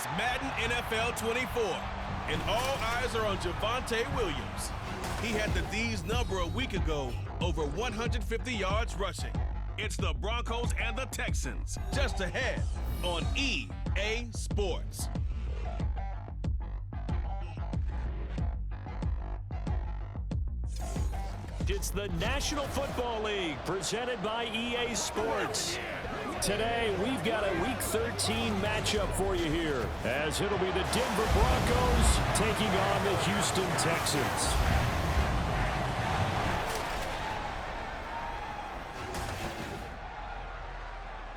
It's Madden NFL 24, and all eyes are on Javonte Williams. He had the D's number a week ago, over 150 yards rushing. It's the Broncos and the Texans, just ahead on EA Sports. It's the National Football League presented by EA Sports. Today, we've got a Week 13 matchup for you here, as it'll be the Denver Broncos taking on the Houston Texans.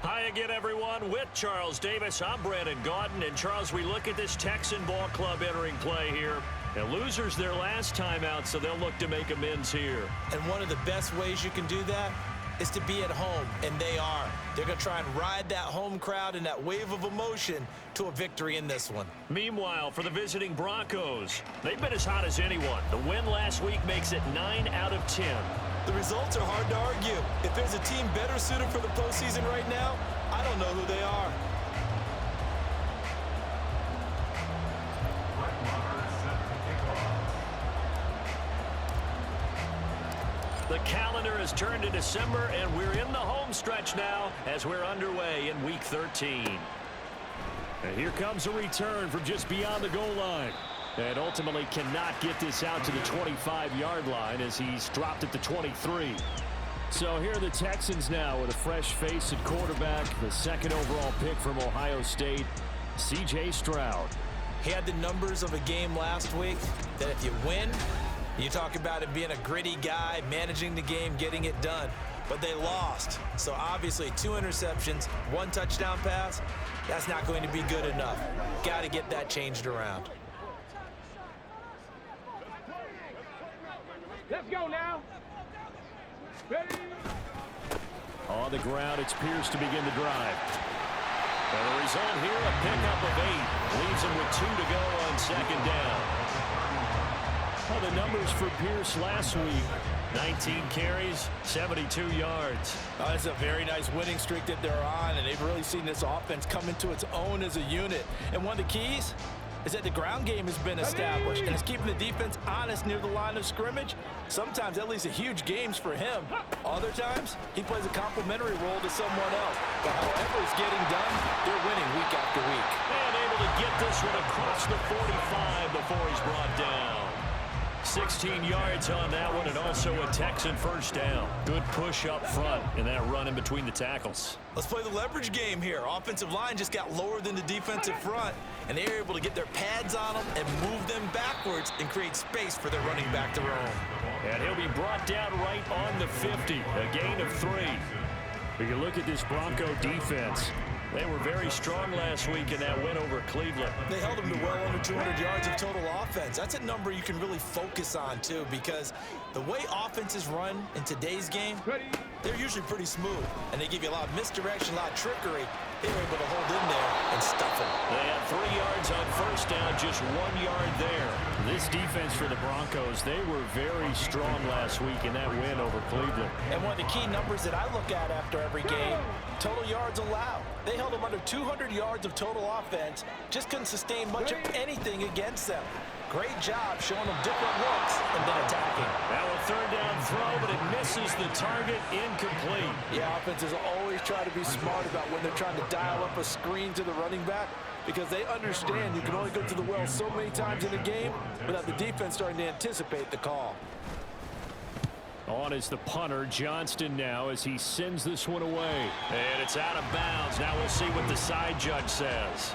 Hi again, everyone. With Charles Davis, I'm Brandon Gaudin. And Charles, we look at this Texan ball club entering play here. And losers their last time out, so they'll look to make amends here. And one of the best ways you can do that is to be at home, and they are. They're going to try and ride that home crowd and that wave of emotion to a victory in this one. Meanwhile, for the visiting Broncos, they've been as hot as anyone. The win last week makes it 9 out of 10. The results are hard to argue. If there's a team better suited for the postseason right now, I don't know who they are. The calendar has turned to December, and we're in the home stretch now as we're underway in Week 13. And here comes a return from just beyond the goal line. And ultimately cannot get this out to the 25-yard line as he's dropped it to 23. So here are the Texans now with a fresh face at quarterback, the second overall pick from Ohio State, C.J. Stroud. He had the numbers of a game last week that if you win, you talk about him being a gritty guy, managing the game, getting it done. But they lost. So obviously 2 interceptions, 1 touchdown pass, that's not going to be good enough. Got to get that changed around. Let's go now. Ready? On the ground, it's Pierce to begin the drive. And the result here, a pickup of 8. Leaves him with 2 to go on second down. Well, the numbers for Pierce last week, 19 carries, 72 yards. It's a very nice winning streak that they're on, and they've really seen this offense come into its own as a unit. And one of the keys is that the ground game has been established, and it's keeping the defense honest near the line of scrimmage. Sometimes that leads to huge games for him. Other times, he plays a complementary role to someone else. But however it's getting done, they're winning week after week. And able to get this one across the 45 before he's brought down. 16 yards on that one, and also a Texan first down. Good push up front in that run in between the tackles. Let's play the leverage game here. Offensive line just got lower than the defensive front, and they were able to get their pads on them and move them backwards and create space for their running back to roam. And he'll be brought down right on the 50, a gain of 3. But you look at this Bronco defense. They were very strong last week in that win over Cleveland. They held them to well under 200 yards of total offense. That's a number you can really focus on, too, because the way offenses run in today's game, they're usually pretty smooth, and they give you a lot of misdirection, a lot of trickery. They were able to hold in there and stuff it. They had 3 yards on first down, just 1 yard there. This defense for the Broncos, they were very strong last week in that win over Cleveland. And one of the key numbers that I look at after every game, total yards allowed. They held them under 200 yards of total offense, just couldn't sustain much of anything against them. Great job showing them different looks and then attacking. Now a third down throw, but it misses the target, incomplete. Yeah, offenses always try to be smart about when they're trying to dial up a screen to the running back, because they understand you can only go to the well so many times in a game without the defense starting to anticipate the call. On is the punter, Johnston now, as he sends this one away. And it's out of bounds. Now we'll see what the side judge says.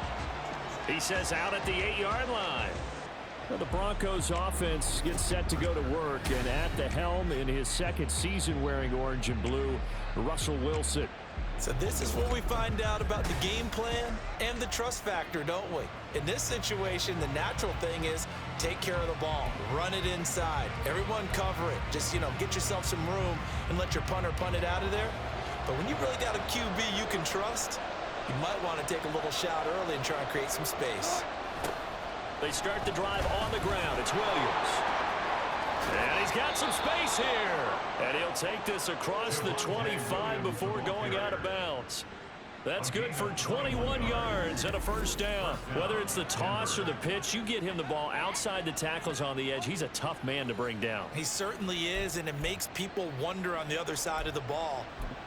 He says out at the 8-yard line. Well, the Broncos offense gets set to go to work, and at the helm in his second season wearing orange and blue, Russell Wilson. So this is what we find out about the game plan and the trust factor, don't we? In this situation, the natural thing is take care of the ball, run it inside, everyone cover it. Just, get yourself some room and let your punter punt it out of there. But when you really got a QB you can trust, you might want to take a little shot early and try and create some space. They start the drive on the ground. It's Williams. And he's got some space here. And he'll take this across the 25 before going out of bounds. That's good for 21 yards and a first down. Whether it's the toss or the pitch, you get him the ball outside the tackles on the edge. He's a tough man to bring down. He certainly is, and it makes people wonder on the other side of the ball.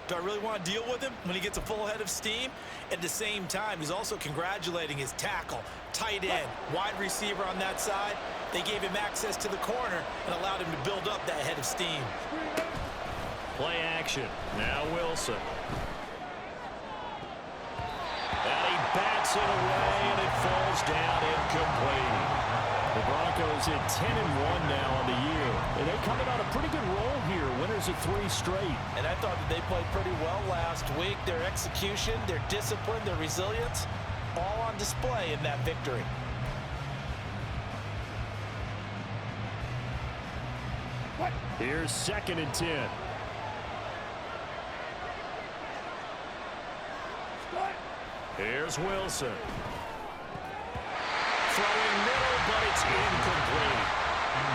Do I really want to deal with him when he gets a full head of steam? At the same time, he's also congratulating his tackle, tight end, wide receiver on that side. They gave him access to the corner and allowed him to build up that head of steam. Play action. Now Wilson. And he bats it away, and it falls down incomplete. The Broncos at 10-1 now on the year. And they're coming on a pretty good roll here. Winners of 3 straight. And I thought that they played pretty well last week. Their execution, their discipline, their resilience, all on display in that victory. Here's 2nd and 10. Here's Wilson. Throwing middle, but it's incomplete.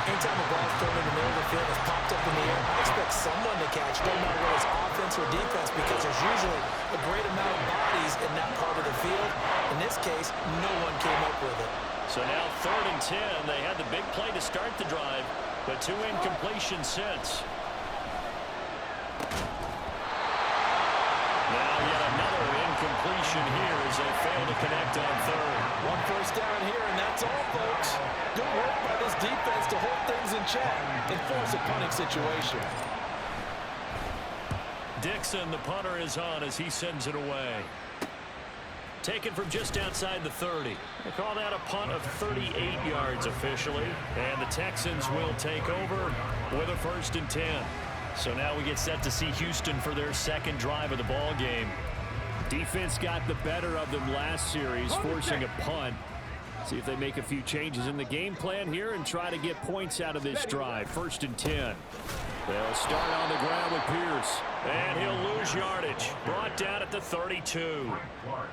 Anytime the ball's thrown in the middle of the field, it's popped up in the air, I expect someone to catch, no matter whether it's offense or defense, because there's usually a great amount of bodies in that part of the field. In this case, no one came up with it. So now 3rd and 10. They had the big play to start the drive, but 2 incompletions since. Now yet another incompletion here as they fail to connect on 3rd. 1 first down here, and that's all, folks. Good work by this defense to hold things in check and force a punting situation. Dixon, the punter, is on as he sends it away. Taken from just outside the 30. They call that a punt of 38 yards officially. And the Texans will take over with a 1st and 10. So now we get set to see Houston for their 2nd drive of the ball game. Defense got the better of them last series, forcing a punt. See if they make a few changes in the game plan here and try to get points out of this drive. 1st and 10. They'll start on the ground with Pierce. And he'll lose yardage. Brought down at the 32.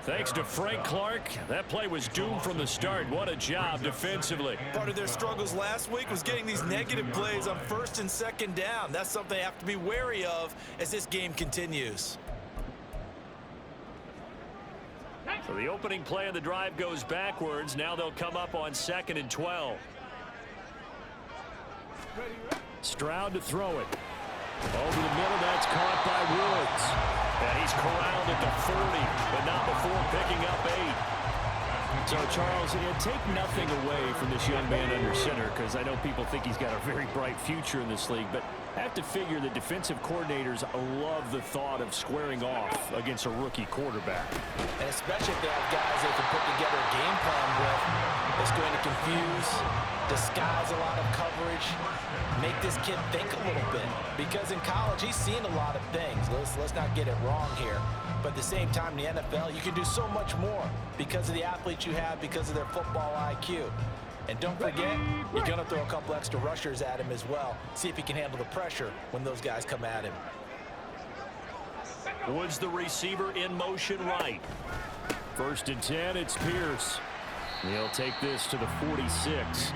Thanks to Frank Clark, that play was doomed from the start. What a job defensively. Part of their struggles last week was getting these negative plays on 1st and 2nd down. That's something they have to be wary of as this game continues. So the opening play of the drive goes backwards. Now they'll come up on 2nd and 12. Stroud to throw it. Over the middle, that's caught by Woods. And he's corralled at the 40, but not before picking up 8. So, Charles, take nothing away from this young man under center, because I know people think he's got a very bright future in this league, but I have to figure the defensive coordinators love the thought of squaring off against a rookie quarterback. And especially if they have guys they can put together a game plan with that's going to confuse, disguise a lot of coverage, make this kid think a little bit. Because in college, he's seen a lot of things. Let's not get it wrong here. But at the same time, in the NFL, you can do so much more because of the athletes you have, because of their football IQ. And don't forget, you're going to throw a couple extra rushers at him as well. See if he can handle the pressure when those guys come at him. Woods, the receiver, in motion right. 1st and 10, it's Pierce. He'll take this to the 46.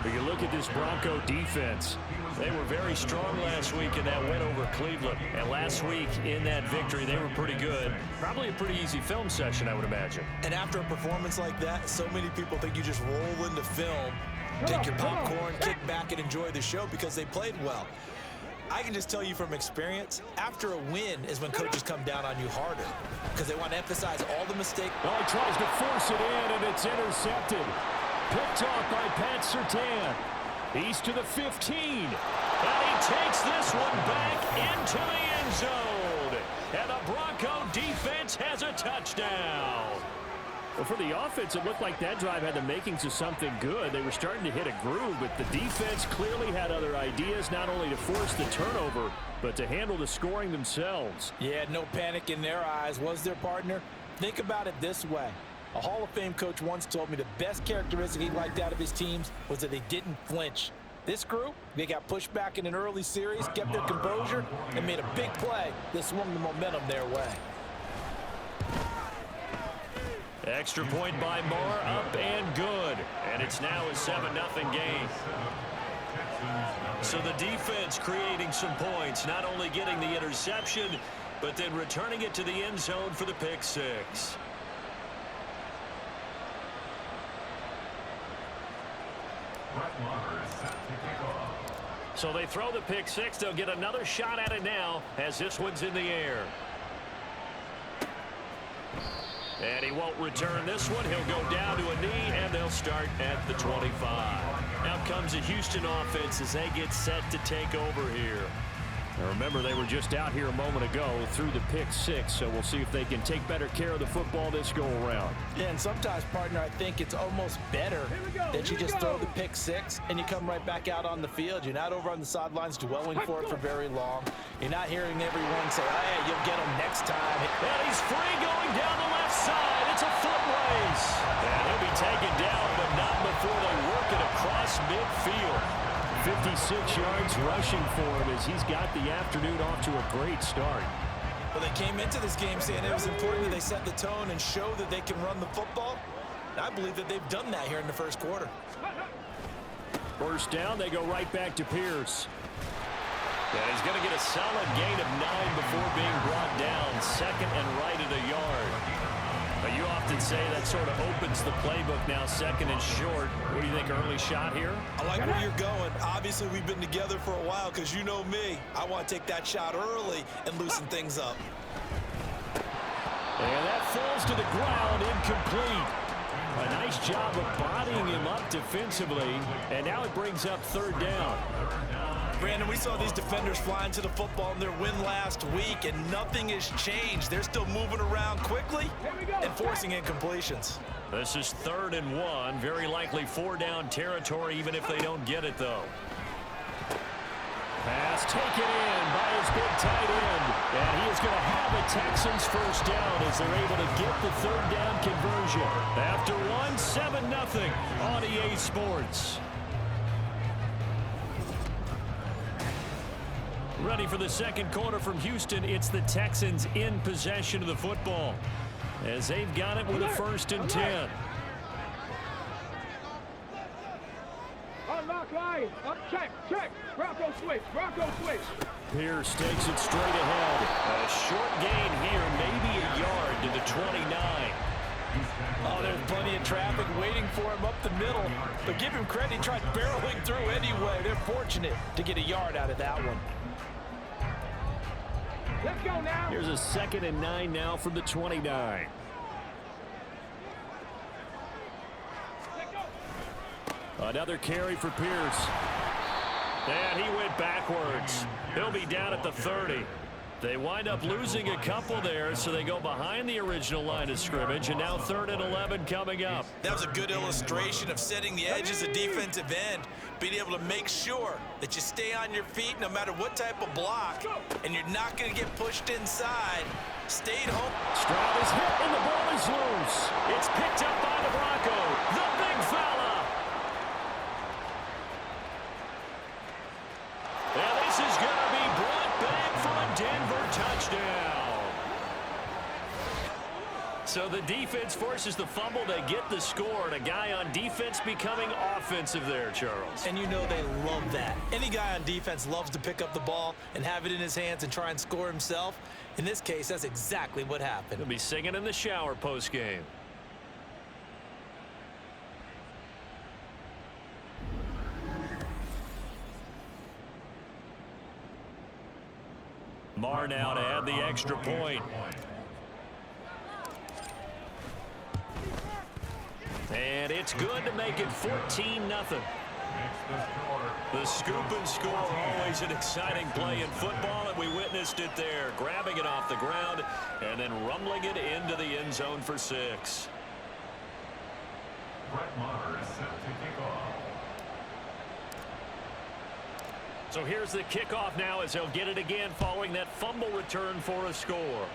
But you look at this Bronco defense. They were very strong last week in that win over Cleveland. And last week in that victory, they were pretty good. Probably a pretty easy film session, I would imagine. And after a performance like that, so many people think you just roll into film, take your popcorn, kick back, and enjoy the show because they played well. I can just tell you from experience, after a win is when coaches come down on you harder because they want to emphasize all the mistakes. Well, he tries to force it in, and it's intercepted. Picked off by Pat Surtain. He's to the 15. And he takes this one back into the end zone. And the Bronco defense has a touchdown. Well, for the offense, it looked like that drive had the makings of something good. They were starting to hit a groove, but the defense clearly had other ideas, not only to force the turnover, but to handle the scoring themselves. Yeah, no panic in their eyes, was their partner? Think about it this way. A Hall of Fame coach once told me the best characteristic he liked out of his teams was that they didn't flinch. This group, they got pushed back in an early series, kept their composure, and made a big play that swung the momentum their way. Extra point by Moore, up and good. And it's now a 7-0 game. So the defense creating some points, not only getting the interception, but then returning it to the end zone for the pick six. So they throw the pick six. They'll get another shot at it now as this one's in the air. And he won't return this one. He'll go down to a knee, and they'll start at the 25. Now comes the Houston offense as they get set to take over here. Now remember, they were just out here a moment ago through the pick six, so we'll see if they can take better care of the football this go-around. Yeah, and sometimes, partner, I think it's almost better that you just throw the pick six and you come right back out on the field. You're not over on the sidelines dwelling for it for very long. You're not hearing everyone say, oh, yeah, you'll get him next time. And he's free going down the left side. It's a foot race. And he'll be taken down, but not before they work it across midfield. 56 yards rushing for him as he's got the afternoon off to a great start. Well, they came into this game saying it was important that they set the tone and show that they can run the football. And I believe that they've done that here in the first quarter. First down, they go right back to Pierce. And he's going to get a solid gain of 9 before being brought down. Second and right at a yard. But you often say that sort of opens the playbook now, second and short. What do you think, early shot here? I like where you're going. Obviously, we've been together for a while because you know me. I want to take that shot early and loosen things up. And that falls to the ground, incomplete. A nice job of bodying him up defensively, and now it brings up third down. Brandon, we saw these defenders flying to the football in their win last week, and nothing has changed. They're still moving around quickly and forcing incompletions. This is 3rd and 1. Very likely 4-down territory, even if they don't get it, though. Pass taken in by his big tight end. And he is going to have a Texans first down as they're able to get the 3rd down conversion. After 7-0 on EA Sports. Ready for the second quarter from Houston. It's the Texans in possession of the football as they've got it with a 1st and 10. Unlock line. Up, check. Bronco switch. Pierce takes it straight ahead. A short gain here, maybe a yard to the 29. Oh, there's plenty of traffic waiting for him up the middle. But give him credit, he tried barreling through anyway. They're fortunate to get a yard out of that one. Let's go now. Here's a 2nd and 9 now from the 29. Another carry for Pierce. And he went backwards. He'll be down at the 30. They wind up losing a couple there, so they go behind the original line of scrimmage, and now 3rd and 11 coming up. That was a good illustration of setting the edge as a defensive end, being able to make sure that you stay on your feet no matter what type of block, and you're not going to get pushed inside. Stayed home. Stroud is hit, and the ball is loose. It's picked up by the Bronco, the big fella. And this is going to be brought back for a Denver touchdown. So the defense forces the fumble. They get the score, and a guy on defense becoming offensive there, Charles. And you know they love that. Any guy on defense loves to pick up the ball and have it in his hands and try and score himself. In this case, that's exactly what happened. He'll be singing in the shower post-game. Marr now to add the extra point. And it's good to make it 14-0. The scoop and score, always an exciting play in football, and we witnessed it there, grabbing it off the ground and then rumbling it into the end zone for 6. So here's the kickoff now as they'll get it again following that fumble return for a score.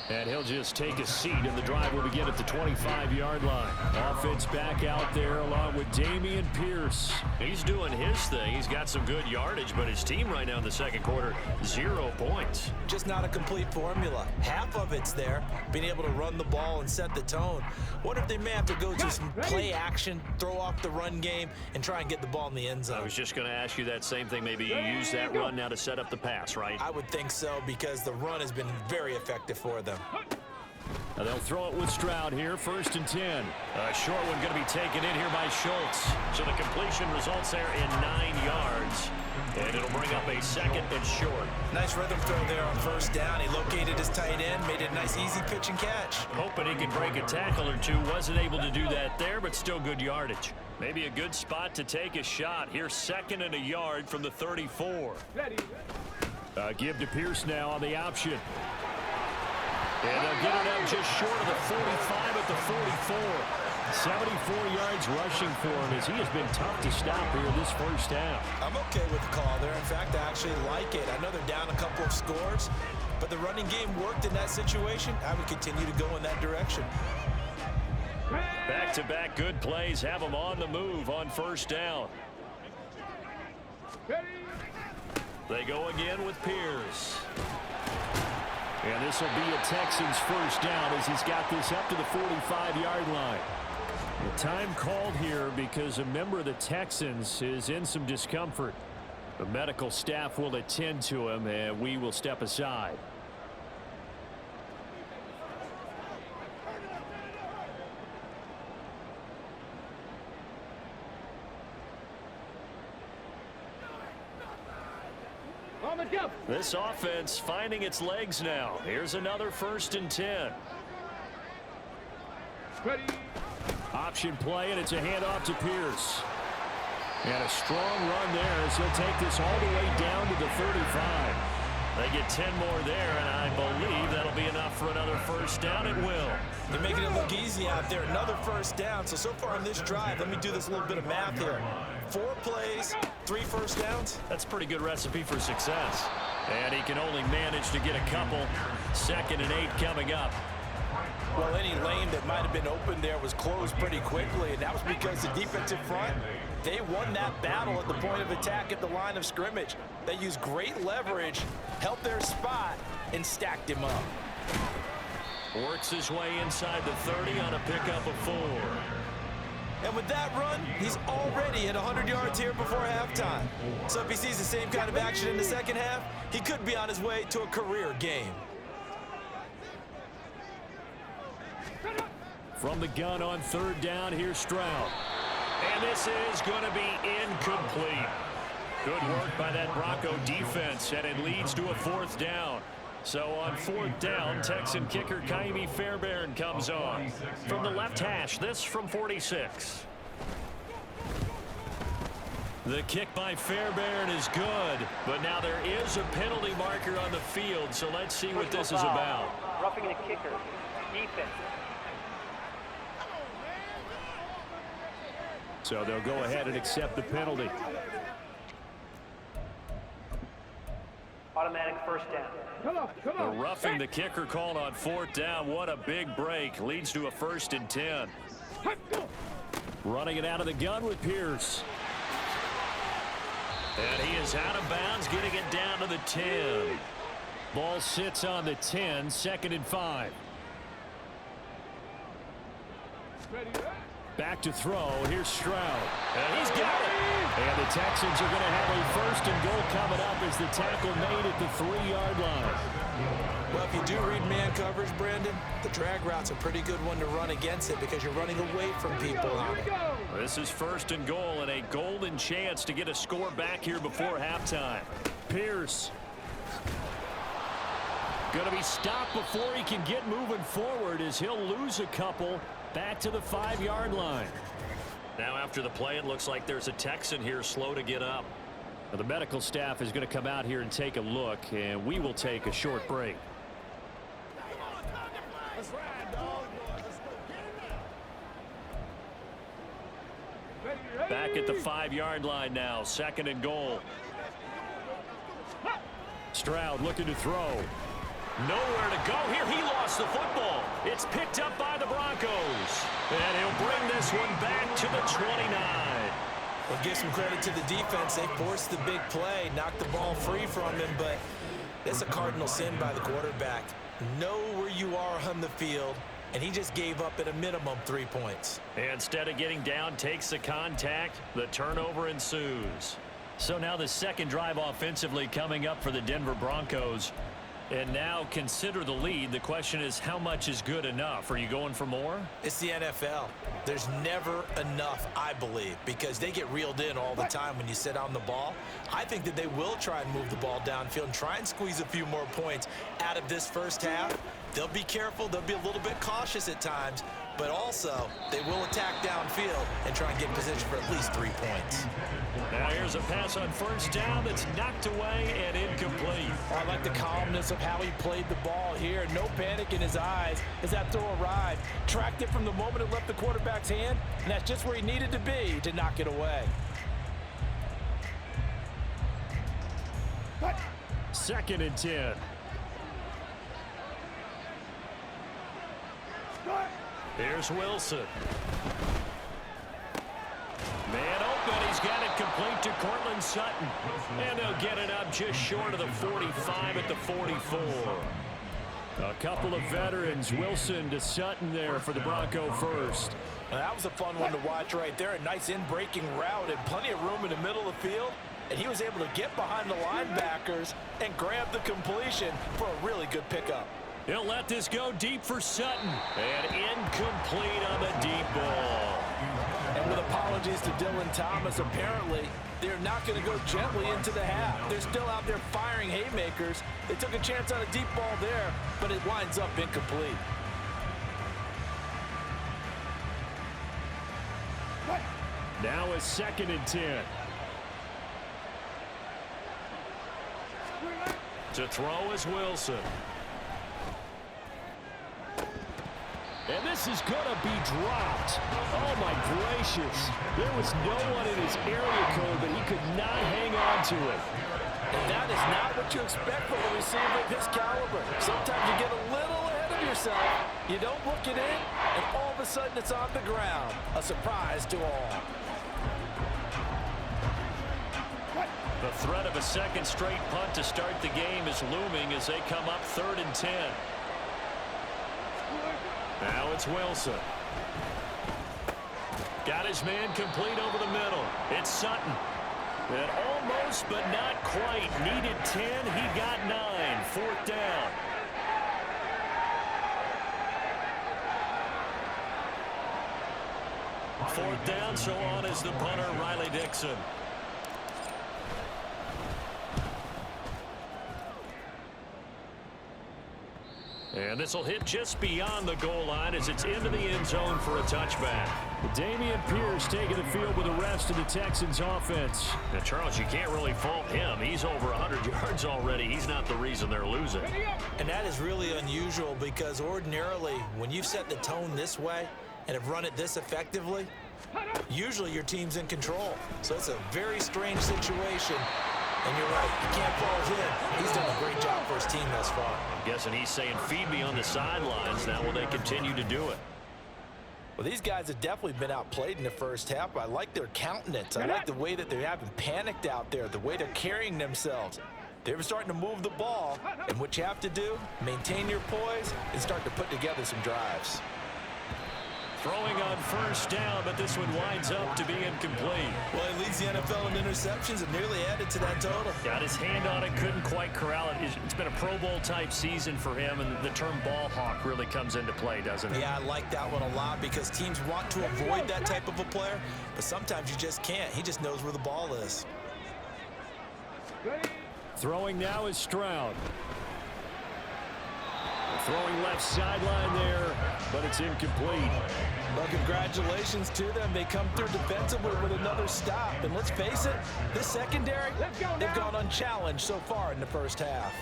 And he'll just take a seat, and the drive will begin at the 25-yard line. Offense back out there along with Dameon Pierce. He's doing his thing. He's got some good yardage, but his team right now in the second quarter, 0 points. Just not a complete formula. Half of it's there, being able to run the ball and set the tone. What if they may have to go to some play action, throw off the run game, and try and get the ball in the end zone? I was just going to ask you that same thing. Maybe you use that run now to set up the pass, right? I would think so, because the run has been very effective for them. Now they'll throw it with Stroud here, 1st and 10. A short one going to be taken in here by Schultz. So the completion results there in 9 yards. And it'll bring up a 2nd and short. Nice rhythm throw there on 1st down. He located his tight end, made it a nice easy pitch and catch. Hoping he could break a tackle or two. Wasn't able to do that there, but still good yardage. Maybe a good spot to take a shot. Here's 2nd and a yard from the 34. Give to Pierce now on the option. And they'll get it up just short of the 45 at the 44. 74 yards rushing for him as he has been tough to stop here this first half. I'm okay with the call there. In fact, I actually like it. I know they're down a couple of scores, but the running game worked in that situation. I would continue to go in that direction. Back-to-back good plays have them on the move on 1st down. They go again with Pierce. And this will be a Texans 1st down as he's got this up to the 45-yard line. The time called here because a member of the Texans is in some discomfort. The medical staff will attend to him, and we will step aside. This offense finding its legs now. Here's another 1st and 10. Ready. Option play, and it's a handoff to Pierce. And a strong run there as he'll take this all the way down to the 35. They get 10 more there, and I believe that'll be enough for another 1st down. It will. They're making it look easy out there. Another 1st down. So far on this drive, let me do this little bit of math here. 4 plays, 3 1st downs. That's a pretty good recipe for success. And he can only manage to get a couple. 2nd and 8 coming up. Well, any lane that might have been open there was closed pretty quickly, and that was because the defensive front, they won that battle at the point of attack at the line of scrimmage. They used great leverage, held their spot, and stacked him up. Works his way inside the 30 on a pickup of 4. And with that run, he's already at 100 yards here before halftime. So if he sees the same kind of action in the second half, he could be on his way to a career game. From the gun on 3rd down, here's Stroud. And this is going to be incomplete. Good work by that Bronco defense, and it leads to a 4th down. So on 4th down, Texan kicker Kaimi Fairbairn comes on. From the left hash, this from 46. The kick by Fairbairn is good, but now there is a penalty marker on the field, so let's see what this is about. Roughing the kicker, defense. So they'll go ahead and accept the penalty. Automatic 1st down. Come on. The roughing the kicker called on 4th down. What a big break. Leads to a 1st and 10. Running it out of the gun with Pierce. And he is out of bounds, getting it down to the 10. Ball sits on the 10, 2nd and 5. Back to throw. Here's Stroud. And he's got it. And the Texans are going to have a 1st and goal coming up as the tackle made at the 3-yard line. Well, if you do read man coverage, Brandon, the drag route's a pretty good one to run against it because you're running away from people on it. This is 1st and goal and a golden chance to get a score back here before halftime. Pierce. Going to be stopped before he can get moving forward as he'll lose a couple back to the 5-yard line. Now after the play, it looks like there's a Texan here slow to get up. Now, the medical staff is going to come out here and take a look, and we will take a short break. Back at the 5-yard line now, 2nd and goal. Stroud looking to throw. Nowhere to go here. He lost the football. It's picked up by the Broncos. And he'll bring this one back to the 29. Well, give some credit to the defense. They forced the big play, knocked the ball free from him, but it's a cardinal sin by the quarterback. Know where you are on the field, and he just gave up at a minimum 3 points. Instead of getting down, takes the contact. The turnover ensues. So now the second drive offensively coming up for the Denver Broncos. And now consider the lead. The question is, how much is good enough? Are you going for more? It's the NFL. There's never enough, I believe, because they get reeled in all the time when you sit on the ball. I think that they will try and move the ball downfield and try and squeeze a few more points out of this first half. They'll be careful. They'll be a little bit cautious at times, but also they will attack downfield and try and get in position for at least 3 points. Now here's a pass on first down that's knocked away and incomplete. I like the calmness of how he played the ball here. No panic in his eyes as that throw arrived. Tracked it from the moment it left the quarterback's hand, and that's just where he needed to be to knock it away. Second and 10. Here's Wilson. Man open, he's got it complete to Cortland Sutton. And they'll get it up just short of the 45 at the 44. A couple of veterans, Wilson to Sutton there for the Bronco first. Now, that was a fun one to watch right there. A nice in-breaking route and plenty of room in the middle of the field. And he was able to get behind the linebackers and grab the completion for a really good pickup. He'll let this go deep for Sutton. And incomplete on the deep ball. And with apologies to Dylan Thomas, apparently they're not going to go gently into the half. They're still out there firing haymakers. They took a chance on a deep ball there, but it winds up incomplete. Now it's second and 10. To throw is Wilson. And this is going to be dropped. Oh, my gracious. There was no one in his area code, but he could not hang on to it. And that is not what you expect from a receiver of his caliber. Sometimes you get a little ahead of yourself. You don't look it in, and all of a sudden it's on the ground. A surprise to all. The threat of a second straight punt to start the game is looming as they come up 3rd and 10. Now it's Wilson. Got his man complete over the middle. It's Sutton. And almost, but not quite. Needed 10. He got 9. 4th down. Fourth down, so on is the punter, Riley Dixon. And this will hit just beyond the goal line as it's into the end zone for a touchback. Dameon Pierce taking the field with the rest of the Texans offense. Now, Charles, you can't really fault him. He's over 100 yards already. He's not the reason they're losing. And that is really unusual because ordinarily when you've set the tone this way and have run it this effectively, usually your team's in control. So it's a very strange situation. And you're right, you can't fault him. He's done a great job for his team thus far. I'm guessing he's saying, feed me on the sidelines. Now will they continue to do it? Well, these guys have definitely been outplayed in the first half. I like their countenance. I like the way that they haven't panicked out there, the way they're carrying themselves. They're starting to move the ball, and what you have to do, maintain your poise and start to put together some drives. Throwing on first down, but this one winds up to be incomplete. Well, he leads the NFL in interceptions and nearly added to that total. Got his hand on it, couldn't quite corral it. It's been a Pro Bowl type season for him, and the term ball hawk really comes into play, doesn't it? Yeah, I like that one a lot because teams want to avoid that type of a player, but sometimes you just can't. He just knows where the ball is. Throwing now is Stroud. Throwing left sideline there, but it's incomplete. Well, congratulations to them. They come through defensively with another stop. And let's face it, this secondary, they've gone unchallenged so far in the first half.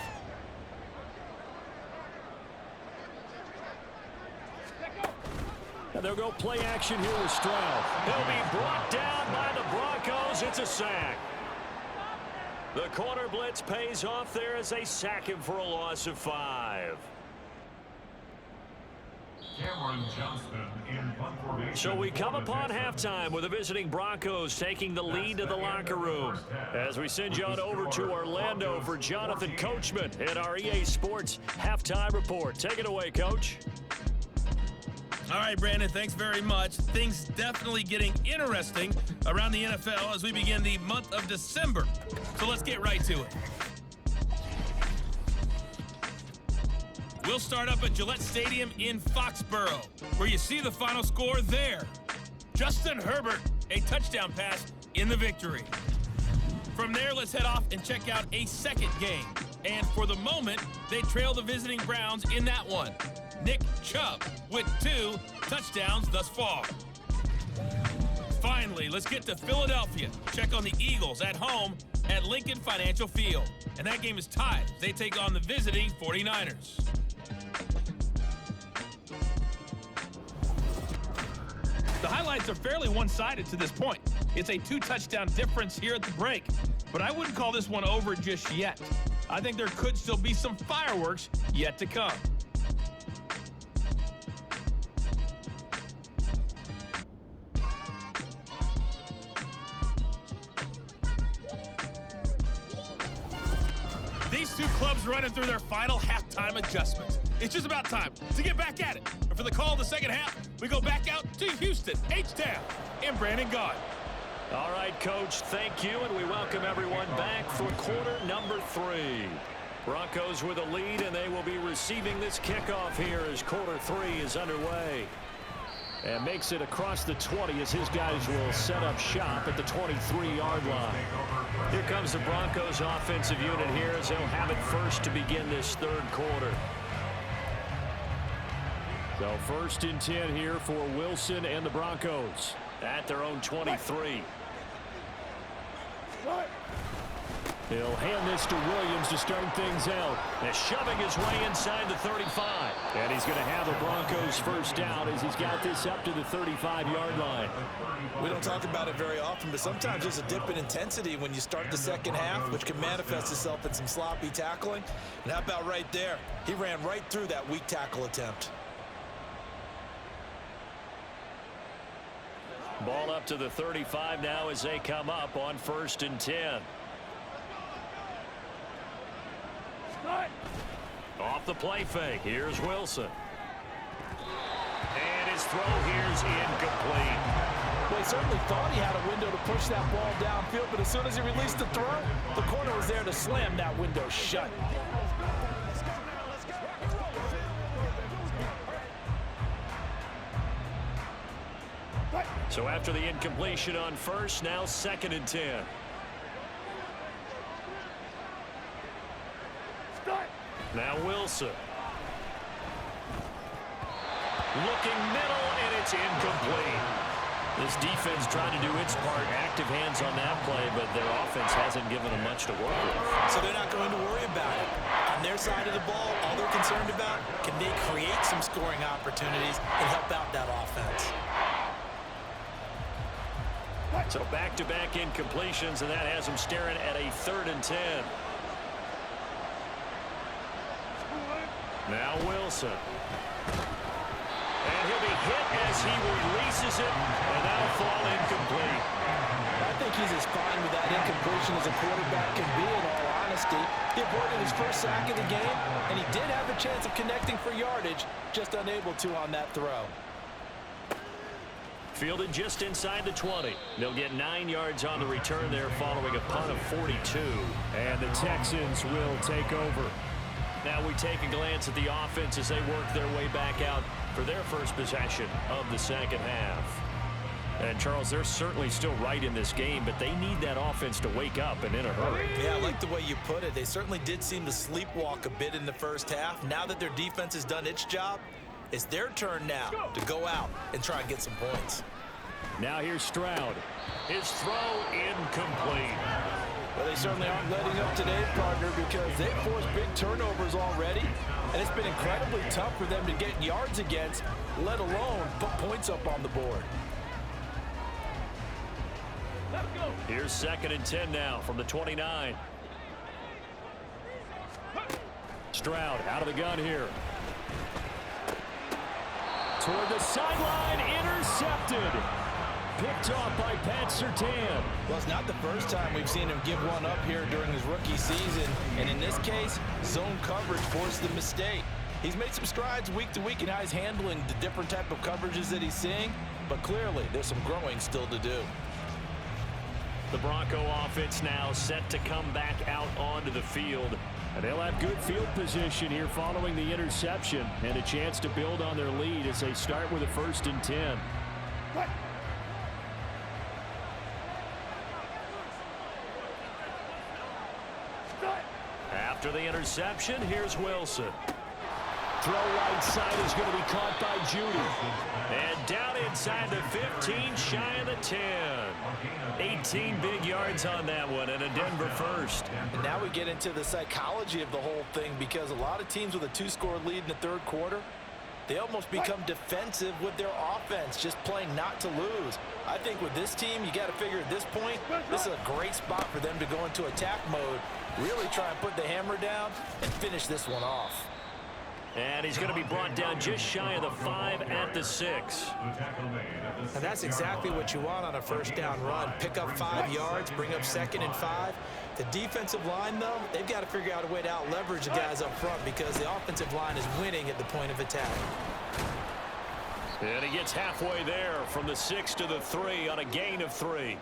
And they'll go play action here with Stroud. He'll be brought down by the Broncos. It's a sack. The corner blitz pays off there as they sack him for a loss of 5. So we come upon halftime with the visiting Broncos taking the lead to the locker room. As we send you on over to Orlando for Jonathan Coachman in our EA Sports Halftime Report. Take it away, Coach. All right, Brandon, thanks very much. Things definitely getting interesting around the NFL as we begin the month of December. So let's get right to it. We'll start up at Gillette Stadium in Foxborough, where you see the final score there. Justin Herbert, a touchdown pass in the victory. From there, let's head off and check out a second game. And for the moment, they trail the visiting Browns in that one. Nick Chubb with 2 touchdowns thus far. Finally, let's get to Philadelphia. Check on the Eagles at home at Lincoln Financial Field. And that game is tied. They take on the visiting 49ers. The highlights are fairly one-sided to this point. It's a 2-touchdown difference here at the break. But I wouldn't call this one over just yet. I think there could still be some fireworks yet to come. These two clubs running through their final halftime adjustments. It's just about time to get back at it. And for the call of the second half, we go back out to Houston, H-Town, and Brandon Gaud. All right, Coach, thank you, and we welcome everyone back for quarter number 3. Broncos with a lead, and they will be receiving this kickoff here as quarter 3 is underway. And makes it across the 20 as his guys will set up shop at the 23-yard line. Here comes the Broncos offensive unit here as they'll have it first to begin this third quarter. So 1st and 10 here for Wilson and the Broncos at their own 23. He'll hand this to Williams to start things out. And shoving his way inside the 35. And he's going to have the Broncos first down as he's got this up to the 35-yard line. We don't talk about it very often, but sometimes there's a dip in intensity when you start the second half, which can manifest itself in some sloppy tackling. And how about right there? He ran right through that weak tackle attempt. Ball up to the 35 now as they come up on 1st and 10. Off the play fake. Here's Wilson. And his throw here's incomplete. Well, he certainly thought he had a window to push that ball downfield, but as soon as he released the throw, the corner was there to slam that window shut. So after the incompletion on 1st, now 2nd and 10. Now Wilson. Looking middle, and it's incomplete. This defense trying to do its part. Active hands on that play, but their offense hasn't given them much to work with. So they're not going to worry about it. On their side of the ball, all they're concerned about, can they create some scoring opportunities and help out that offense? So back-to-back incompletions, and that has them staring at a 3rd and 10. Now Wilson. And he'll be hit as he releases it, and that'll fall incomplete. I think he's as fine with that incompletion as a quarterback can be, in all honesty. He avoided his first sack of the game, and he did have a chance of connecting for yardage, just unable to on that throw. Fielded just inside the 20. They'll get 9 yards on the return there following a punt of 42. And the Texans will take over. Now we take a glance at the offense as they work their way back out for their first possession of the second half. And, Charles, they're certainly still right in this game, but they need that offense to wake up and in a hurry. Yeah, I like the way you put it. They certainly did seem to sleepwalk a bit in the first half. Now that their defense has done its job, it's their turn now to go out and try and get some points. Now here's Stroud. His throw incomplete. Well, they certainly aren't letting up today, partner, because they've forced big turnovers already, and it's been incredibly tough for them to get yards against, let alone put points up on the board. Here's 2nd and 10 now from the 29. Stroud out of the gun here. Toward the sideline, intercepted. Picked off by Pat Surtain. Well, it's not the first time we've seen him give one up here during his rookie season. And in this case, zone coverage forced the mistake. He's made some strides week to week in how he's handling the different type of coverages that he's seeing. But clearly, there's some growing still to do. The Bronco offense now set to come back out onto the field. And they'll have good field position here following the interception and a chance to build on their lead as they start with a 1st and 10. After the interception, here's Wilson. Throw right side is going to be caught by Judy. And down inside the 15, shy of the 10. 18 big yards on that one and a Denver first. And now we get into the psychology of the whole thing, because a lot of teams with a 2-score lead in the third quarter, they almost become defensive with their offense, just playing not to lose. I think with this team, you got to figure at this point, this is a great spot for them to go into attack mode, really try and put the hammer down and finish this one off. And he's going to be brought down just shy of the 5 at the 6. And that's exactly what you want on a 1st down run. Pick up 5 yards, bring up 2nd and 5. The defensive line, though, they've got to figure out a way to out-leverage the guys up front, because the offensive line is winning at the point of attack. And he gets halfway there from the 6 to the 3 on a gain of 3.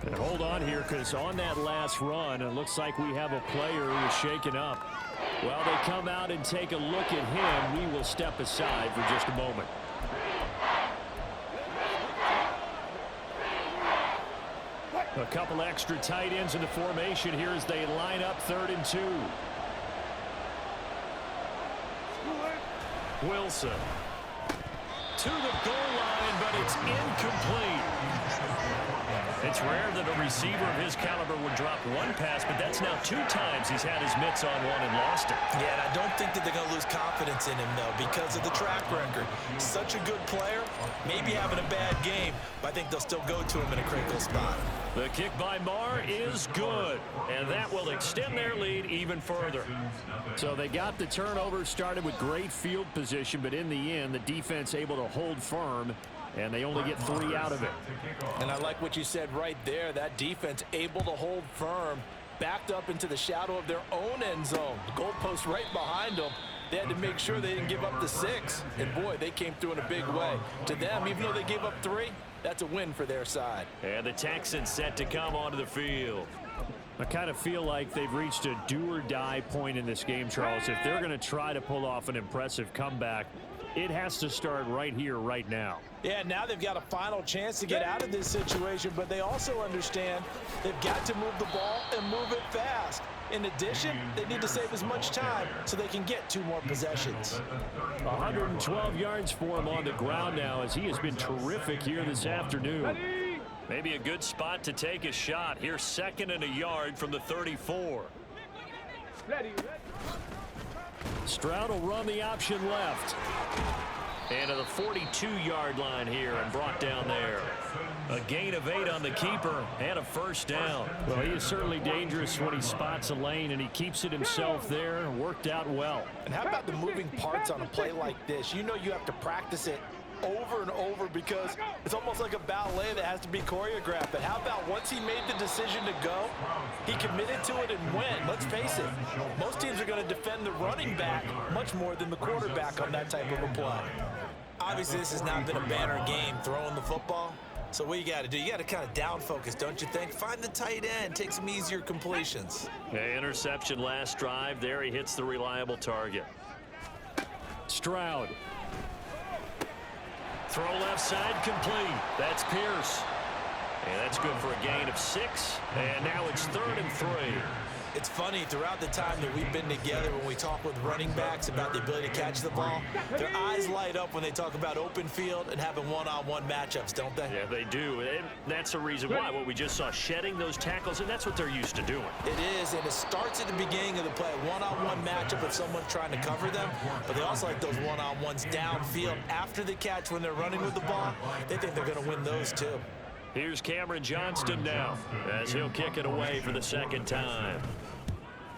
And hold on here, because on that last run, it looks like we have a player who is shaken up. Well, they come out and take a look at him. We will step aside for just a moment. A couple extra tight ends in the formation here as they line up 3rd and 2. Wilson to the goal line, but it's incomplete. It's rare that a receiver of his caliber would drop one pass, but that's now 2 times he's had his mitts on one and lost it. Yeah, and I don't think that they're going to lose confidence in him, though, because of the track record. Such a good player, maybe having a bad game, but I think they'll still go to him in a critical spot. The kick by Marr is good, and that will extend their lead even further. So they got the turnover started with great field position, but in the end, the defense able to hold firm, and they only get 3 out of it. And I like what you said right there. That defense able to hold firm, backed up into the shadow of their own end zone. The goalpost right behind them. They had to make sure they didn't give up the 6. And, boy, they came through in a big way. To them, even though they gave up 3, that's a win for their side. And the Texans set to come onto the field. I kind of feel like they've reached a do-or-die point in this game, Charles. If they're going to try to pull off an impressive comeback, it has to start right here, right now. Yeah, now they've got a final chance to get out of this situation, but they also understand they've got to move the ball and move it fast. In addition, they need to save as much time so they can get 2 more possessions. 112 yards for him on the ground now, as he has been terrific here this afternoon. Maybe a good spot to take a shot. Here's 2nd and a yard from the 34. Stroud will run the option left. And to the 42-yard line here and brought down there. A gain of 8 on the keeper and a 1st down. Well, he is certainly dangerous when he spots a lane, and he keeps it himself there and worked out well. And how about the moving parts on a play like this? You know you have to practice it over and over, because it's almost like a ballet that has to be choreographed. But how about once he made the decision to go, he committed to it and went. Let's face it, most teams are going to defend the running back much more than the quarterback on that type of a play. Obviously, this has not been a banner game throwing the football. So what you got to do, you got to kind of down focus, don't you think? Find the tight end, take some easier completions. Okay, interception last drive. There he hits the reliable target. Stroud. Throw left side complete. That's Pierce. And that's good for a gain of 6. And now it's 3rd and 3. It's funny, throughout the time that we've been together, when we talk with running backs about the ability to catch the ball, their eyes light up when they talk about open field and having one-on-one matchups, don't they? Yeah, they do. And that's the reason why. What we just saw, shedding those tackles, and that's what they're used to doing. It is, and it starts at the beginning of the play. One-on-one matchup with someone trying to cover them, but they also like those one-on-ones downfield after the catch when they're running with the ball. They think they're going to win those too. Here's Cameron Johnston now as he'll kick it away for the 2nd time.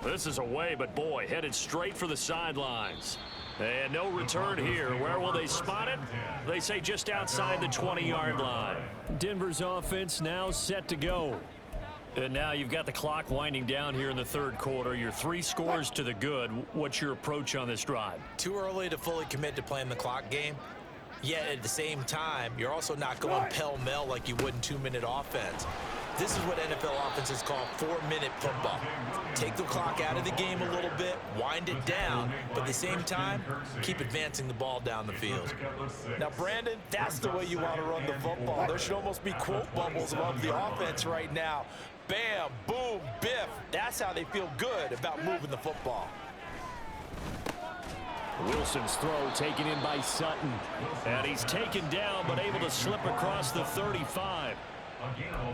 This is away, but boy, headed straight for the sidelines. And no return here. Where will they spot it? They say just outside the 20-yard line. Denver's offense now set to go. And now you've got the clock winding down here in the third quarter. You're 3 scores to the good. What's your approach on this drive? Too early to fully commit to playing the clock game. Yet at the same time, you're also not going pell-mell like you would in 2-minute offense. This is what NFL offenses call 4-minute football. Take the clock out of the game a little bit, wind it down, but at the same time, keep advancing the ball down the field. Now, Brandon, that's the way you want to run the football. There should almost be quote bubbles above the offense right now. Bam, boom, biff. That's how they feel good about moving the football. Wilson's throw taken in by Sutton. And he's taken down, but able to slip across the 35.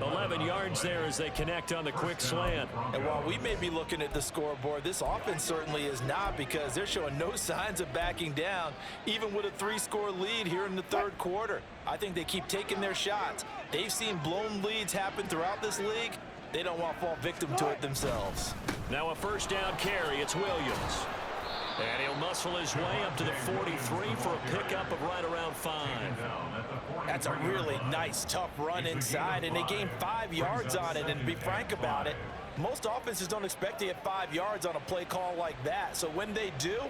11 yards there as they connect on the quick slant. And while we may be looking at the scoreboard, this offense certainly is not, because they're showing no signs of backing down, even with a 3-score lead here in the third quarter. I think they keep taking their shots. They've seen blown leads happen throughout this league. They don't want to fall victim to it themselves. Now a first down carry. It's Williams. And he'll muscle his way up to the 43 for a pickup of right around 5. That's a really nice, tough run inside, and they gained 5 yards on it. And to be frank about it, most offenses don't expect to get 5 yards on a play call like that. So when they do,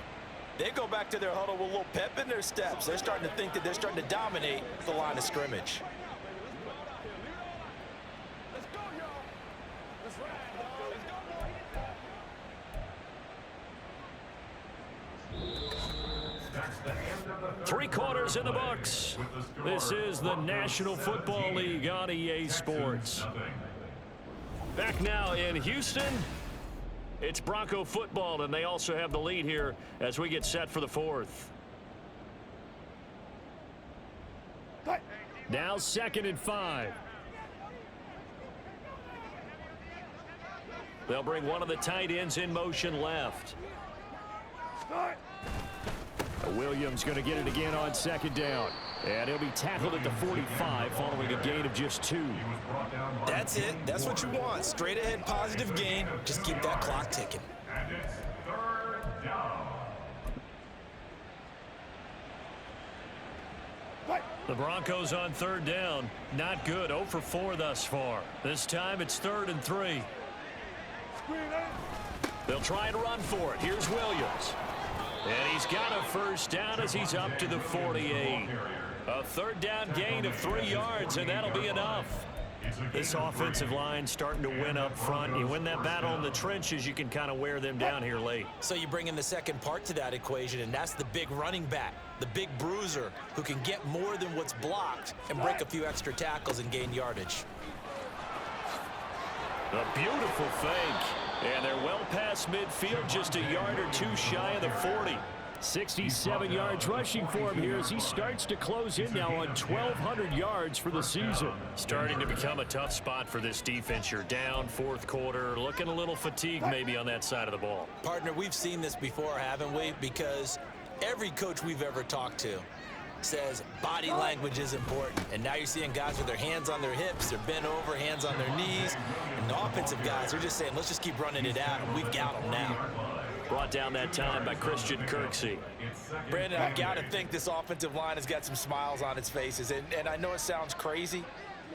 they go back to their huddle with a little pep in their steps. They're starting to think that they're starting to dominate the line of scrimmage. Three quarters in the books. This is the National Football League on EA Sports. Back now in Houston, it's Bronco football, and they also have the lead here as we get set for the fourth. Now 2nd and 5. They'll bring one of the tight ends in motion left. Williams going to get it again on 2nd down. And he'll be tackled at the 45 following a gain of just 2. That's it. That's what you want. Straight ahead positive gain. Just keep that clock ticking. And it's 3rd down. The Broncos on 3rd down. Not good. 0 for 4 thus far. This time it's 3rd and 3. They'll try and run for it. Here's Williams. And he's got a first down as he's up to the 48. A 3rd down gain of 3 yards, and that'll be enough. This offensive line starting to win up front. You win that battle in the trenches, you can kind of wear them down here late. So you bring in the second part to that equation, and that's the big running back, the big bruiser, who can get more than what's blocked and break a few extra tackles and gain yardage. A beautiful fake. And they're well past midfield, just a yard or 2 shy of the 40. 67 yards rushing for him here as he starts to close in now on 1,200 yards for the season. Starting to become a tough spot for this defense. You're down 4th quarter, looking a little fatigued maybe on that side of the ball. Partner, we've seen this before, haven't we? Because every coach we've ever talked to says body language is important. And now you're seeing guys with their hands on their hips, they're bent over, hands on their knees. And the offensive guys are just saying, let's just keep running it out, and we've got them now. Brought down that time by Christian Kirksey. Brandon, I've got to think this offensive line has got some smiles on its faces. And I know it sounds crazy,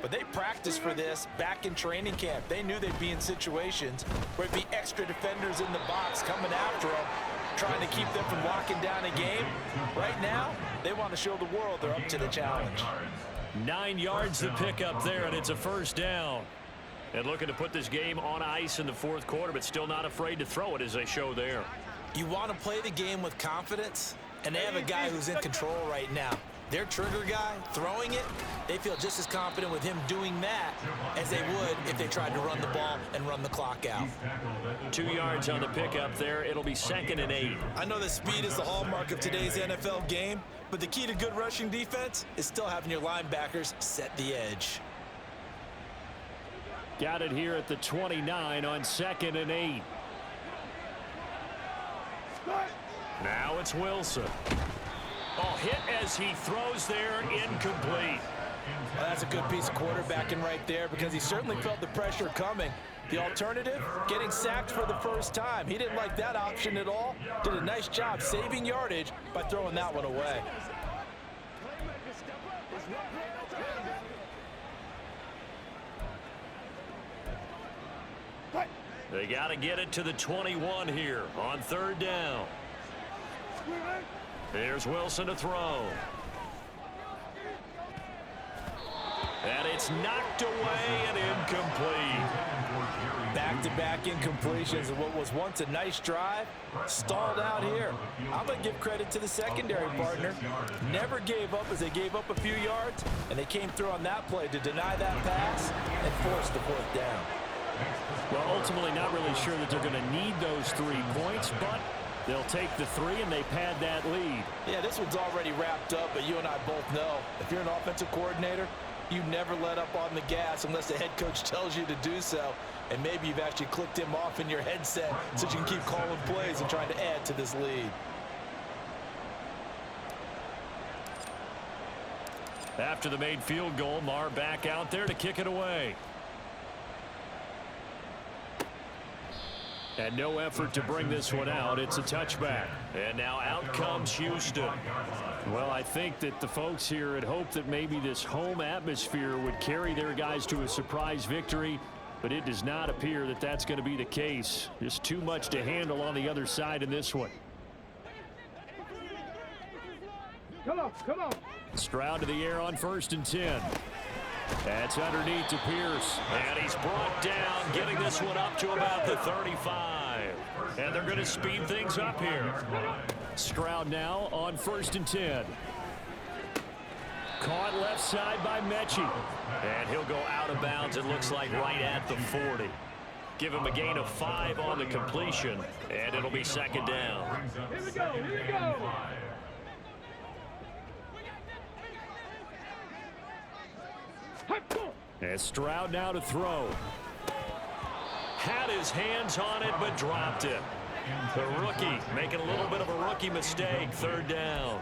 but they practiced for this back in training camp. They knew they'd be in situations where it'd be extra defenders in the box coming after them, trying to keep them from locking down a game. Right now, they want to show the world they're up to the challenge. 9 yards to pick up there, and it's a first down. And looking to put this game on ice in the 4th quarter, but still not afraid to throw it as they show there. You want to play the game with confidence, and they have a guy who's in control right now. Their trigger guy throwing it, they feel just as confident with him doing that as they would if they tried to run the ball and run the clock out. 2 yards on the pickup there. It'll be 2nd and 8. I know that speed is the hallmark of today's NFL game, but the key to good rushing defense is still having your linebackers set the edge. Got it here at the 29 on 2nd and 8. Now it's Wilson. Oh, hit as he throws there, incomplete. Well, that's a good piece of quarterbacking right there because he certainly felt the pressure coming. The alternative, getting sacked for the first time. He didn't like that option at all. Did a nice job saving yardage by throwing that one away. They got to get it to the 21 here on third down. Here's Wilson to throw. And it's knocked away and incomplete. Back-to-back incompletions of what was once a nice drive, stalled out here. I'm going to give credit to the secondary partner. Never gave up as they gave up a few yards, and they came through on that play to deny that pass and force the fourth down. Well, ultimately not really sure that they're going to need those 3 points, but they'll take the 3 and they pad that lead. Yeah, this one's already wrapped up, but you and I both know if you're an offensive coordinator, you never let up on the gas unless the head coach tells you to do so. And maybe you've actually clicked him off in your headset so you can keep calling plays and trying to add to this lead. After the made field goal, Marr back out there to kick it away. And no effort to bring this one out. It's a touchback. And now out comes Houston. Well, I think that the folks here had hoped that maybe this home atmosphere would carry their guys to a surprise victory, but it does not appear that that's going to be the case. Just too much to handle on the other side in this one. Come on, come on. Stroud to the air on 1st and 10. That's underneath to Pierce. And he's brought down, getting this one up to about the 35. And they're going to speed things up here. Stroud now on 1st and 10. Caught left side by Mechie. And he'll go out of bounds, it looks like right at the 40. Give him a gain of 5 on the completion, and it'll be 2nd down. Here we go, here we go. And Stroud now to throw. Had his hands on it, but dropped it. The rookie making a little bit of a rookie mistake, 3rd down.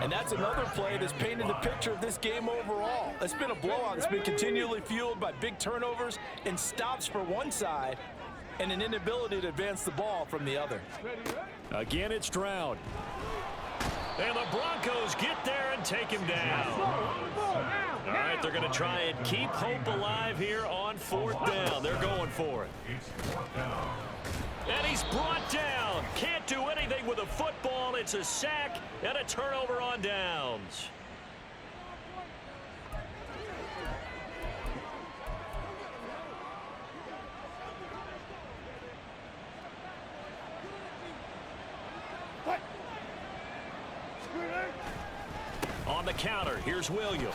And that's another play that's painted the picture of this game overall. It's been a blowout. It's been continually fueled by big turnovers and stops for one side and an inability to advance the ball from the other. Again, it's Stroud. And the Broncos get there and take him down. All right, they're going to try and keep hope alive here on 4th down. They're going for it. And he's brought down. Can't do anything with a football. It's a sack and a turnover on downs. On the counter, here's Williams.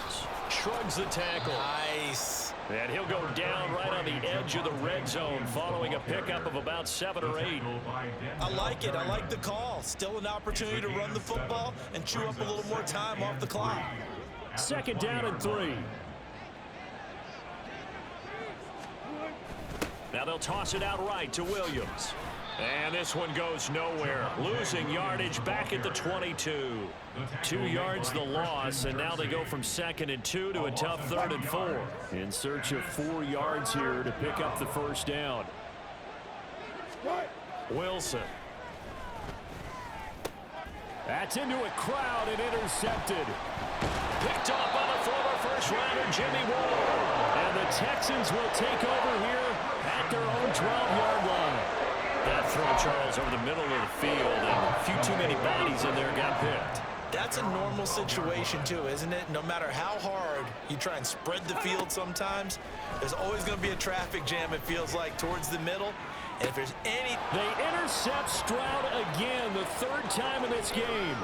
Shrugs the tackle. Nice. And he'll go down right on the edge of the red zone following a pickup of about 7 or 8. I like it. I like the call. Still an opportunity to run the football and chew up a little more time off the clock. 2nd down and 3. Now they'll toss it out right to Williams. And this one goes nowhere. Losing yardage back at the 22. 2 yards the loss, and now they go from 2nd and 2 to a tough 3rd and 4. In search of 4 yards here to pick up the 1st down. Wilson. That's into a crowd and intercepted. Picked off by the former first-rounder Jimmy Ward. And the Texans will take over here at their own 12-yard line. That throw, Charles, over the middle of the field, and a few too many bodies in there got picked. That's a normal situation, too, isn't it? No matter how hard you try and spread the field sometimes, there's always going to be a traffic jam, it feels like, towards the middle. And if there's any... They intercept Stroud again, the 3rd time in this game.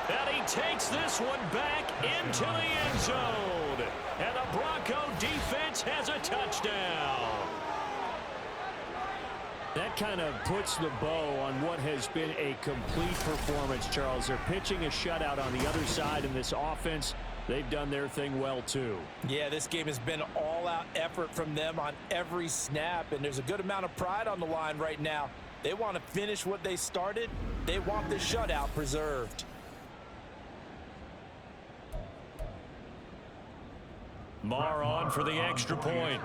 And he takes this one back into the end zone. And the Bronco defense has a touchdown. That kind of puts the bow on what has been a complete performance, Charles. They're pitching a shutout on the other side in this offense. They've done their thing well, too. Yeah, this game has been all-out effort from them on every snap, and there's a good amount of pride on the line right now. They want to finish what they started. They want the shutout preserved. Marr on for the extra point.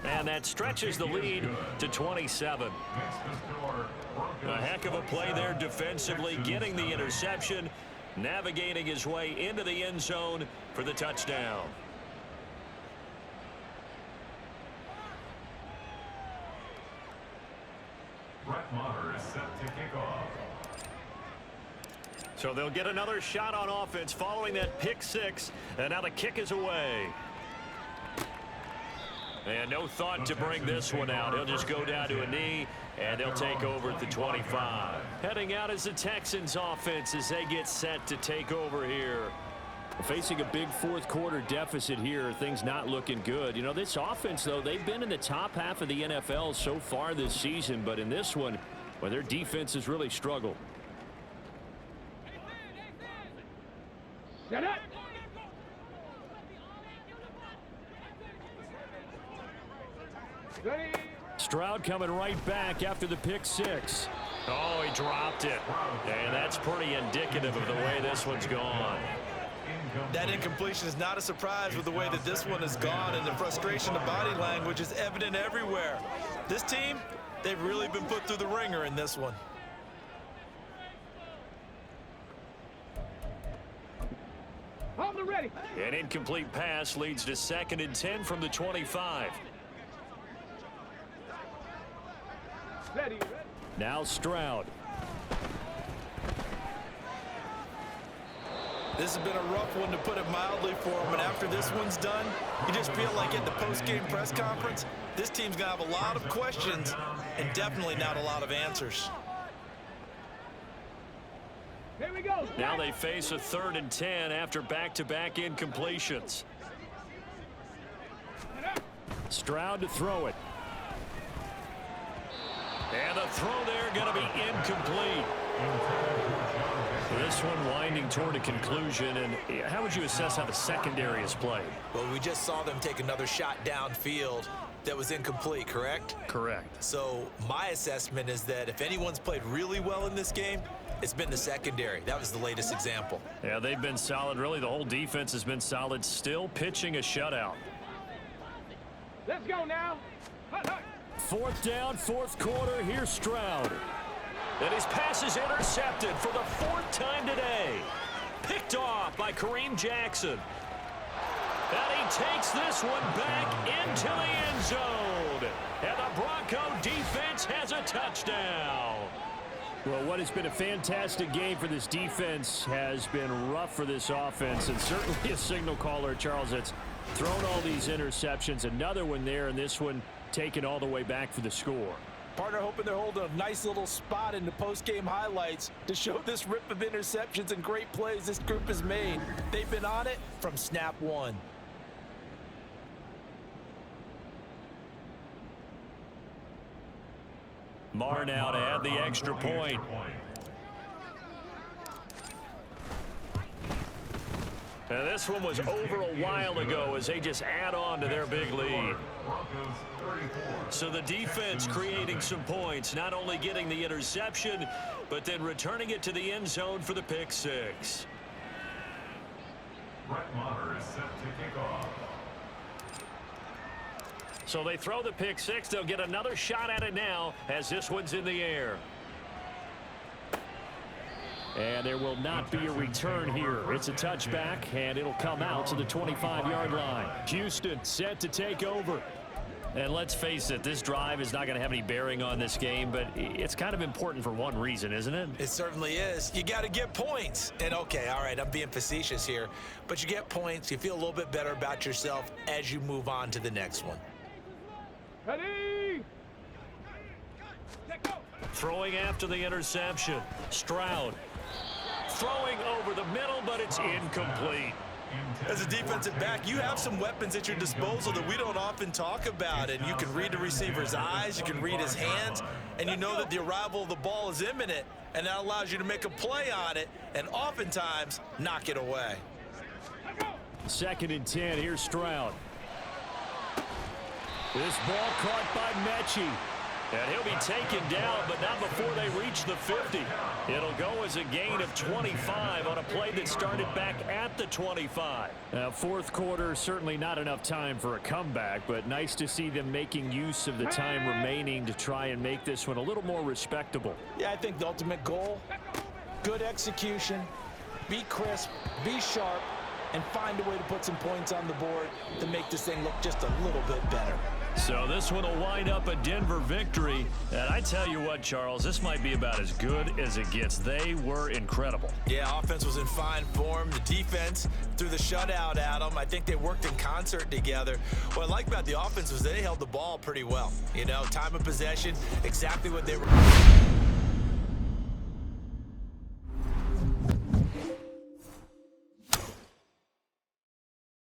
And that stretches the lead to 27. A heck of a play there defensively, getting the interception, navigating his way into the end zone for the touchdown. Brett Maher is set to kick off. So they'll get another shot on offense following that pick six, and now the kick is away. And no thought to bring this one out. He'll just go down to a knee, and they'll take over at the 25. Heading out is the Texans offense as they get set to take over here. Facing a big fourth quarter deficit here, things not looking good. You know, this offense, though, they've been in the top half of the NFL so far this season, but in this one, well, their defense has really struggled. Shut up. Ready. Stroud coming right back after the pick six. Oh, he dropped it. And that's pretty indicative of the way this one's gone. That incompletion is not a surprise with the way that this one has gone, and the frustration of body language is evident everywhere. This team, they've really been put through the ringer in this one. On the ready. An incomplete pass leads to 2nd and 10 from the 25. Ready. Now Stroud. This has been a rough one, to put it mildly, for him. And after this one's done, you just feel like at the post-game press conference, this team's going to have a lot of questions and definitely not a lot of answers. Here we go. Now they face a 3rd and 10 after back-to-back incompletions. Stroud to throw it. And the throw there going to be incomplete. This one winding toward a conclusion. And how would you assess how the secondary has played? Well, we just saw them take another shot downfield that was incomplete, correct? Correct. So my assessment is that if anyone's played really well in this game, it's been the secondary. That was the latest example. Yeah, they've been solid. Really, the whole defense has been solid. Still pitching a shutout. Let's go now. Hut, hut. 4th down, 4th quarter. Here's Stroud. And his pass is intercepted for the 4th time today. Picked off by Kareem Jackson. And he takes this one back into the end zone. And the Bronco defense has a touchdown. Well, what has been a fantastic game for this defense has been rough for this offense, and certainly a signal caller, Charles, that's thrown all these interceptions. Another one there, and this one taken all the way back for the score. Partner hoping they're holding a nice little spot in the post-game highlights to show this rip of interceptions and great plays this group has made. They've been on it from snap one. Marr now to add the extra point. Now this one was over a while ago as they just add on to their big lead. So the defense creating some points, not only getting the interception, but then returning it to the end zone for the pick six. Brett Maher is set to kick off. So they throw the pick six. They'll get another shot at it now as this one's in the air. And there will not be a return here. It's a touchback, and it'll come out to the 25-yard line. Houston set to take over. And let's face it, this drive is not going to have any bearing on this game, but it's kind of important for one reason, isn't it? It certainly is. You got to get points. And okay, all right, I'm being facetious here, but you get points, you feel a little bit better about yourself as you move on to the next one. Ready. Let go. Throwing after the interception. Stroud throwing over the middle, but it's incomplete. As a defensive back, you have some weapons at your disposal that we don't often talk about, and you can read the receiver's eyes, you can read his hands, and you know that the arrival of the ball is imminent, and that allows you to make a play on it and oftentimes knock it away. 2nd and 10. Here's Stroud. This ball caught by Mechie. And he'll be taken down, but not before they reach the 50. It'll go as a gain of 25 on a play that started back at the 25. Now, fourth quarter, certainly not enough time for a comeback, but nice to see them making use of the time remaining to try and make this one a little more respectable. Yeah, I think the ultimate goal, good execution, be crisp, be sharp, and find a way to put some points on the board to make this thing look just a little bit better. So this one will wind up a Denver victory. And I tell you what, Charles, this might be about as good as it gets. They were incredible. Yeah, offense was in fine form. The defense threw the shutout at them. I think they worked in concert together. What I like about the offense was they held the ball pretty well. You know, time of possession, exactly what they were.